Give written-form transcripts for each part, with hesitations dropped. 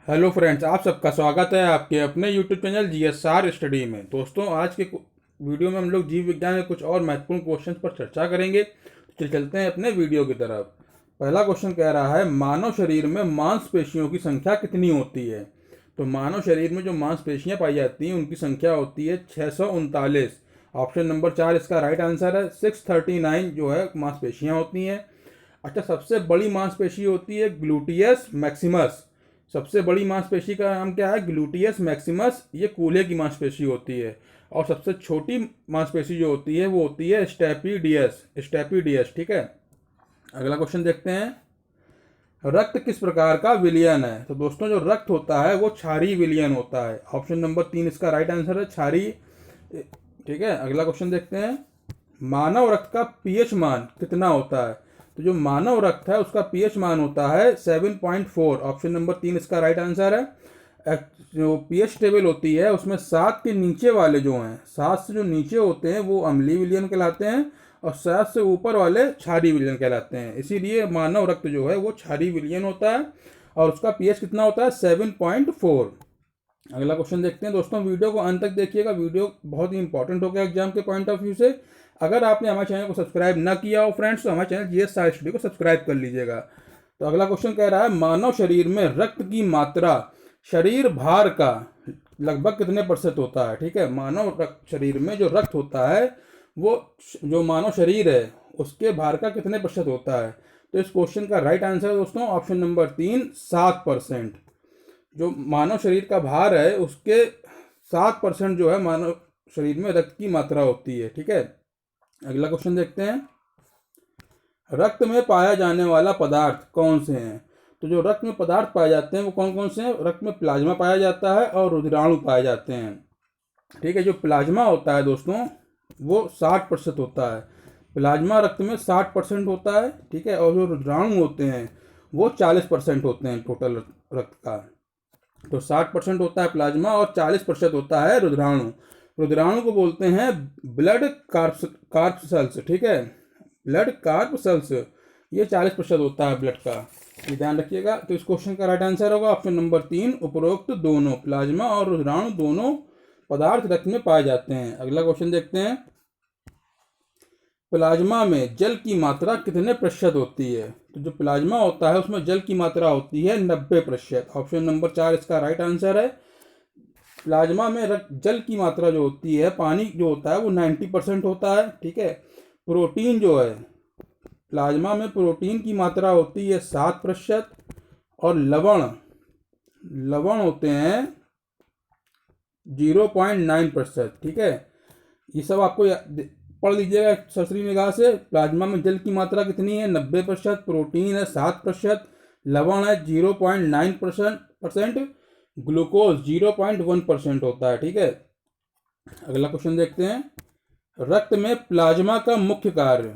Hello friends, आप सबका स्वागत है आपके अपने यूट्यूब चैनल जीएसआर स्टडी में। दोस्तों, आज के वीडियो में हम लोग जीव विज्ञान के कुछ और महत्वपूर्ण क्वेश्चन पर चर्चा करेंगे। तो चलते हैं अपने वीडियो की तरफ। पहला क्वेश्चन कह रहा है, मानव शरीर में मांसपेशियों की संख्या कितनी होती है। तो मानव शरीर में जो मांसपेशियां पाई जाती हैं उनकी संख्या होती है 639। ऑप्शन नंबर 4 इसका राइट आंसर है। 639 जो है मांसपेशियां होती हैं। अच्छा, सबसे बड़ी मांसपेशी होती है ग्लूटियस मैक्सिमस। सबसे बड़ी मांसपेशी का नाम क्या है? Gluteus Maximus. ये कूल्हे की मांसपेशी होती है। और सबसे छोटी मांसपेशी जो होती है वो होती है स्टेपिडियस। स्टेपिडियस, ठीक है। अगला क्वेश्चन देखते हैं, रक्त किस प्रकार का विलयन है। तो दोस्तों, जो रक्त होता है वो क्षारीय विलयन होता है। ऑप्शन नंबर 3 इसका राइट आंसर है, क्षारीय। ठीक है, अगला क्वेश्चन देखते हैं, मानव रक्त का पीएच मान कितना होता है। तो जो मानव रक्त है उसका पीएच मान होता है 7.4। ऑप्शन नंबर 3 इसका राइट आंसर है। जो पीएच टेबल होती है उसमें 7 के नीचे वाले जो हैं, 7 से जो नीचे होते हैं वो अम्लीय विलयन कहलाते हैं, और 7 से ऊपर वाले क्षारीय विलयन कहलाते हैं। इसीलिए मानव रक्त जो है वो क्षारीय विलयन होता है और उसका पीएच कितना होता है? 7.4। अगला क्वेश्चन देखते हैं। दोस्तों, वीडियो को अंत तक देखिएगा, वीडियो बहुत ही इंपॉर्टेंट होगा एग्जाम के पॉइंट ऑफ व्यू से। अगर आपने हमारे चैनल को सब्सक्राइब ना किया हो फ्रेंड्स, तो हमारे चैनल जीएस स्टडी को सब्सक्राइब कर लीजिएगा। तो अगला क्वेश्चन कह रहा है, मानव शरीर में रक्त की मात्रा शरीर भार का लगभग कितने प्रतिशत होता है। ठीक है, मानव शरीर में जो रक्त होता है वो जो मानव शरीर है उसके भार का कितने प्रतिशत होता है। तो इस क्वेश्चन का राइट आंसर है दोस्तों ऑप्शन नंबर 3, 7%। जो मानव शरीर का भार है उसके 7% जो है मानव शरीर में रक्त की मात्रा होती है। ठीक है, अगला क्वेश्चन देखते हैं, रक्त में पाया जाने वाला पदार्थ कौन से हैं। तो जो रक्त में पदार्थ पाए जाते हैं वो कौन कौन से हैं? रक्त में प्लाज्मा पाया जाता है और रुधिराणु पाए जाते हैं। ठीक है, जो प्लाज्मा होता है दोस्तों वो 60% होता है। प्लाज्मा रक्त में 60% होता है। ठीक है, और जो रुधिराणु होते हैं वो 40% होते हैं टोटल रक्त का। तो 60% होता है प्लाज्मा और 40% होता है रुधिराणु। रुधिराणु को बोलते हैं ब्लड कार्प सेल्स। ठीक है, ब्लड कार्प सेल्स, ये 40% होता है ब्लड का, ये ध्यान रखिएगा। तो इस क्वेश्चन का राइट आंसर होगा ऑप्शन नंबर 3, उपरोक्त दोनों प्लाज्मा और रुधिराणु दोनों पदार्थ रक्त में पाए जाते हैं। अगला क्वेश्चन देखते हैं, प्लाज्मा में जल की मात्रा कितने प्रतिशत होती है। तो जो प्लाज्मा होता है उसमें जल की मात्रा होती है 90%। ऑप्शन नंबर 4 इसका राइट आंसर है। प्लाज्मा में जल की मात्रा जो होती है, पानी जो होता है वो 90% होता है। ठीक है, प्रोटीन जो है, प्लाज्मा में प्रोटीन की मात्रा होती है 7%, और लवण लवण होते हैं 0.9%। ठीक है, ये सब आपको पढ़ लीजिएगा सरसरी निगाह से। प्लाज्मा में जल की मात्रा कितनी है? 90%, प्रोटीन है 7%, लवण है 0.9%, ग्लूकोज 0.1% होता है। ठीक है, अगला क्वेश्चन देखते हैं, रक्त में प्लाज्मा का मुख्य कार्य,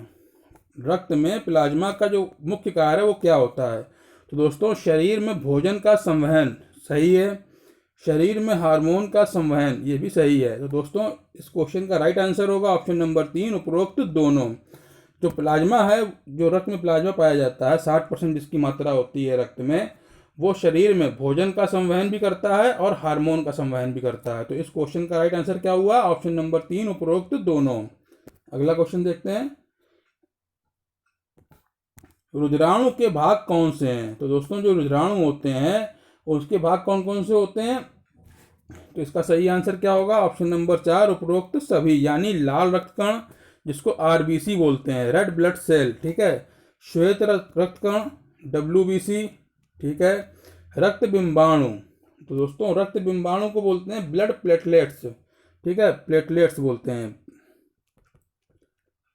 रक्त में प्लाज्मा का जो मुख्य कार्य है वो क्या होता है। तो दोस्तों, शरीर में भोजन का संवहन, सही है। शरीर में हार्मोन का संवहन, ये भी सही है। तो दोस्तों, इस क्वेश्चन का राइट आंसर होगा ऑप्शन नंबर 3, उपरोक्त दोनों। जो प्लाज्मा है, जो रक्त में प्लाज्मा पाया जाता है 60% जिसकी मात्रा होती है रक्त में, वो शरीर में भोजन का संवहन भी करता है और हार्मोन का संवहन भी करता है। तो इस क्वेश्चन का राइट आंसर क्या हुआ? ऑप्शन नंबर 3, उपरोक्त दोनों। अगला क्वेश्चन देखते हैं, रुधिराणु के भाग कौन से हैं। तो दोस्तों, जो रुधिराणु होते हैं उसके भाग कौन कौन से होते हैं। तो इसका सही आंसर क्या होगा? ऑप्शन नंबर 4, उपरोक्त सभी, यानी लाल रक्त कण जिसको आरबीसी बोलते हैं, रेड ब्लड सेल। ठीक है, श्वेत रक्त कण डब्ल्यूबीसी। ठीक है, रक्त बिंबाणु, तो दोस्तों रक्त बिंबाणु को बोलते हैं ब्लड प्लेटलेट्स। ठीक है, प्लेटलेट्स बोलते हैं।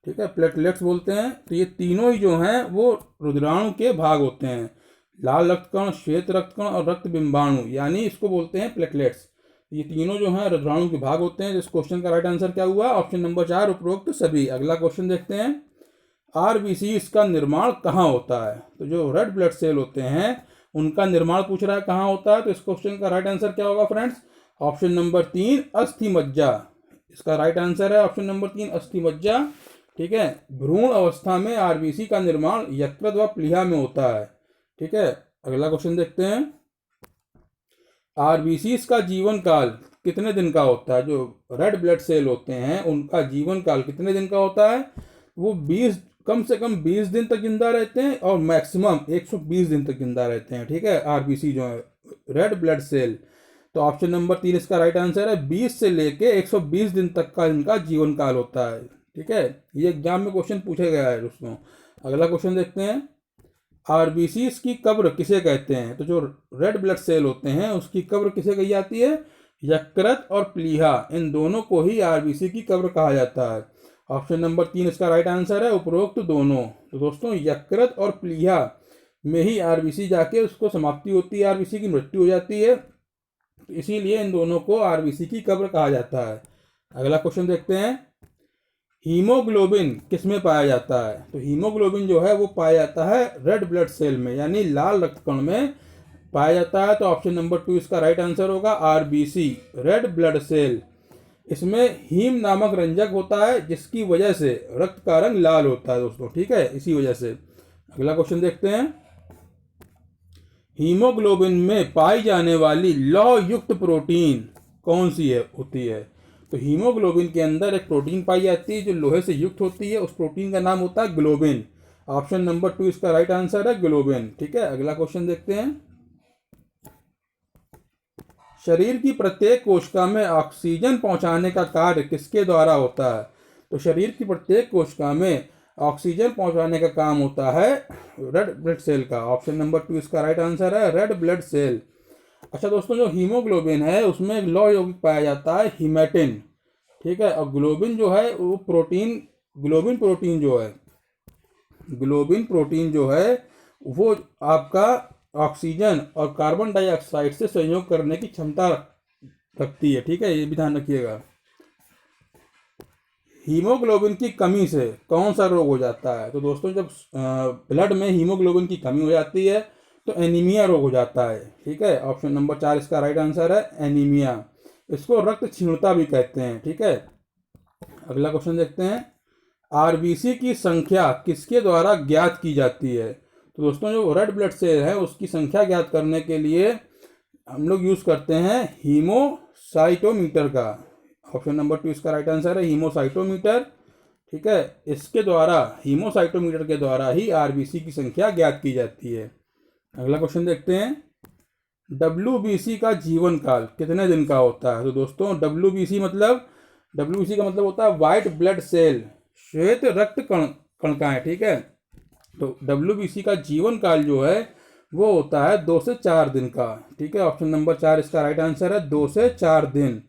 ठीक है, प्लेटलेट्स बोलते हैं। तो ये तीनों ही जो हैं वो रुधिराणु के भाग होते हैं, लाल रक्त कण, श्वेत रक्त कण और रक्त बिंबाणु, यानी इसको बोलते हैं प्लेटलेट्स। ये तीनों जो हैं रुधिराणु के भाग होते हैं। इस क्वेश्चन का राइट आंसर क्या हुआ? ऑप्शन नंबर 4, उपरोक्त सभी। अगला क्वेश्चन देखते हैं, आरबीसी इसका निर्माण कहाँ होता है। तो जो रेड ब्लड सेल होते हैं उनका निर्माण पूछ रहा है कहाँ होता है। तो इस क्वेश्चन का राइट आंसर क्या होगा फ्रेंड्स? ऑप्शन नंबर 3, अस्थि मज्जा। इसका राइट आंसर है ऑप्शन नंबर 3, अस्थि मज्जा। ठीक है, भ्रूण अवस्था में आरबीसी का निर्माण यकृत व प्लीहा में होता है। ठीक है, अगला क्वेश्चन देखते हैं, आरबीसीज का जीवन काल कितने दिन का होता है? जो रेड ब्लड सेल होते हैं उनका जीवन काल कितने दिन का होता है? वो 20, कम से कम 20 दिन तक जिंदा रहते हैं और मैक्सिमम 120 दिन तक जिंदा रहते हैं। ठीक है, आरबीसी जो है रेड ब्लड सेल। तो ऑप्शन नंबर 3 इसका राइट आंसर है। 20 से लेके 120 दिन तक का इनका जीवन काल होता है। ठीक है, ये एग्जाम में क्वेश्चन पूछा गया है दोस्तों। अगला क्वेश्चन देखते हैं, आरबीसीज की कब्र किसे कहते हैं? तो जो रेड ब्लड सेल होते हैं उसकी कब्र किसे कही जाती है? यकृत और प्लीहा, इन दोनों को ही आरबीसी की कब्र कहा जाता है। ऑप्शन नंबर 3 इसका राइट आंसर है, उपरोक्त दोनों। तो दोस्तों यकृत और प्लीहा में ही आरबीसी जाके उसको समाप्ति होती है, आरबीसी की मृत्यु हो जाती है। तो इसीलिए इन दोनों को आरबीसी की कब्र कहा जाता है। अगला क्वेश्चन देखते हैं, हीमोग्लोबिन किस में पाया जाता है? तो हीमोग्लोबिन जो है वो पाया जाता है रेड ब्लड सेल में, यानी लाल रक्त कण में पाया जाता है। तो ऑप्शन नंबर 2 इसका राइट आंसर होगा, आरबीसी रेड ब्लड सेल। इसमें हीम नामक रंजक होता है जिसकी वजह से रक्त का रंग लाल होता है दोस्तों। ठीक है, इसी वजह से। अगला क्वेश्चन देखते हैं, हीमोग्लोबिन में पाई जाने वाली लौह युक्त प्रोटीन कौन सी होती है? तो हीमोग्लोबिन के अंदर एक प्रोटीन पाई जाती है जो लोहे से युक्त होती है, उस प्रोटीन का नाम होता है ग्लोबिन। ऑप्शन नंबर 2 इसका राइट आंसर है, ग्लोबिन। ठीक है, अगला क्वेश्चन देखते हैं, शरीर की प्रत्येक कोशिका में ऑक्सीजन पहुंचाने का कार्य किसके द्वारा होता है? तो शरीर की प्रत्येक कोशिका में ऑक्सीजन पहुंचाने का काम होता है रेड ब्लड सेल का। ऑप्शन नंबर 2 इसका राइट आंसर है, रेड ब्लड सेल। अच्छा दोस्तों, जो हीमोग्लोबिन है उसमें लौह यौगिक पाया जाता है हीमेटिन। ठीक है, और ग्लोबिन जो है वो प्रोटीन, ग्लोबिन प्रोटीन जो है वो आपका ऑक्सीजन और कार्बन डाइऑक्साइड से संयोग करने की क्षमता रखती है। ठीक है, ये भी ध्यान रखिएगा। हीमोग्लोबिन की कमी से कौन सा रोग हो जाता है? तो दोस्तों जब ब्लड में हीमोग्लोबिन की कमी हो जाती है तो एनीमिया रोग हो जाता है। ठीक है, ऑप्शन नंबर 4 इसका राइट आंसर है, एनीमिया। इसको रक्त क्षीणता भी कहते हैं। ठीक है, अगला क्वेश्चन देखते हैं, आरबीसी की संख्या किसके द्वारा ज्ञात की जाती है? तो दोस्तों जो रेड ब्लड सेल है उसकी संख्या ज्ञात करने के लिए हम लोग यूज करते हैं हीमोसाइटोमीटर का। ऑप्शन नंबर 2 इसका राइट आंसर है, हीमोसाइटोमीटर। ठीक है, इसके द्वारा, हीमोसाइटोमीटर के द्वारा ही आरबीसी की संख्या ज्ञात की जाती है। अगला क्वेश्चन देखते हैं, डब्ल्यूबीसी का जीवन काल कितने दिन का होता है? तो दोस्तों डब्ल्यूबीसी का मतलब होता है व्हाइट ब्लड सेल, श्वेत रक्त कणिकाएं। ठीक है, तो डब्ल्यूबीसी का जीवन काल जो है वो होता है 2 से 4 दिन का। ठीक है, ऑप्शन नंबर 4 इसका राइट आंसर है, 2 से 4 दिन।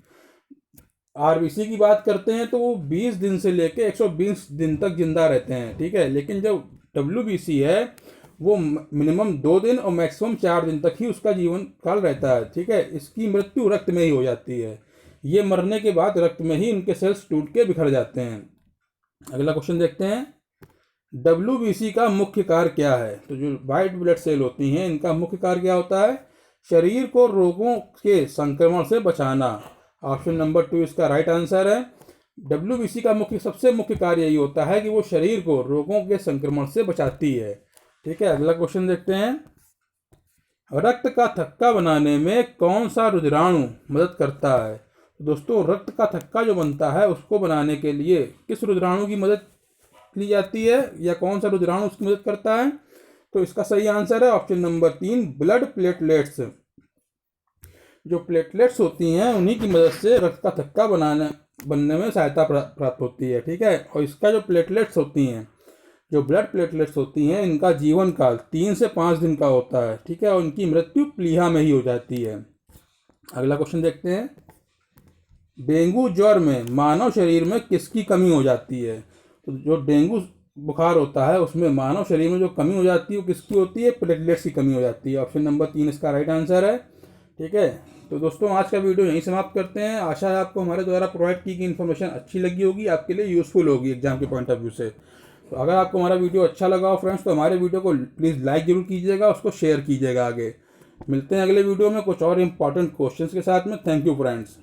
आरबीसी की बात करते हैं तो वो 20 दिन से लेके 120 दिन तक जिंदा रहते हैं। ठीक है, लेकिन जो डब्ल्यूबीसी है वो मिनिमम 2 दिन और मैक्सिमम 4 दिन तक ही उसका जीवन काल रहता है। ठीक है, इसकी मृत्यु रक्त में ही हो जाती है। ये मरने के बाद रक्त में ही उनके सेल्स टूट के बिखर जाते हैं। अगला क्वेश्चन देखते हैं, डब्ल्यूबीसी का मुख्य कार्य क्या है? तो जो व्हाइट ब्लड सेल होती हैं इनका मुख्य कार्य क्या होता है? शरीर को रोगों के संक्रमण से बचाना। ऑप्शन नंबर 2 इसका राइट आंसर है। डब्ल्यूबीसी का सबसे मुख्य कार्य यही होता है कि वो शरीर को रोगों के संक्रमण से बचाती है। ठीक है, अगला क्वेश्चन देखते हैं, रक्त का थक्का बनाने में कौन सा रुधिराणु मदद करता है? तो दोस्तों रक्त का थक्का जो बनता है उसको बनाने के लिए किस रुधिराणु की मदद ली जाती है, या कौन सा रुधिराणु उसकी मदद करता है? तो इसका सही आंसर है ऑप्शन नंबर 3, ब्लड प्लेटलेट्स। जो प्लेटलेट्स होती हैं उन्हीं की मदद से रक्त का थक्का बनने में सहायता प्राप्त होती है। ठीक है, और इसका जो प्लेटलेट्स होती हैं, जो ब्लड प्लेटलेट्स होती हैं, इनका जीवन काल 3 से 5 दिन का होता है। ठीक है, और उनकी मृत्यु प्लीहा में ही हो जाती है। अगला क्वेश्चन देखते हैं, डेंगू ज्वर में मानव शरीर में किसकी कमी हो जाती है? तो जो डेंगू बुखार होता है उसमें मानव शरीर में जो कमी हो जाती है वो किसकी होती है? प्लेटलेट्स की कमी हो जाती है। ऑप्शन नंबर 3 इसका राइट आंसर है। ठीक है, तो दोस्तों आज का वीडियो यहीं समाप्त करते हैं। आशा है आपको हमारे द्वारा प्रोवाइड की गई इन्फॉर्मेशन अच्छी लगी होगी, आपके लिए यूजफुल होगी एग्जाम के पॉइंट ऑफ व्यू से। तो अगर आपको हमारा वीडियो अच्छा लगा हो फ्रेंड्स तो हमारे वीडियो को प्लीज़ लाइक जरूर कीजिएगा, उसको शेयर कीजिएगा आगे। मिलते हैं अगले वीडियो में कुछ और इंपॉर्टेंट क्वेश्चंस के साथ में। Thank you friends.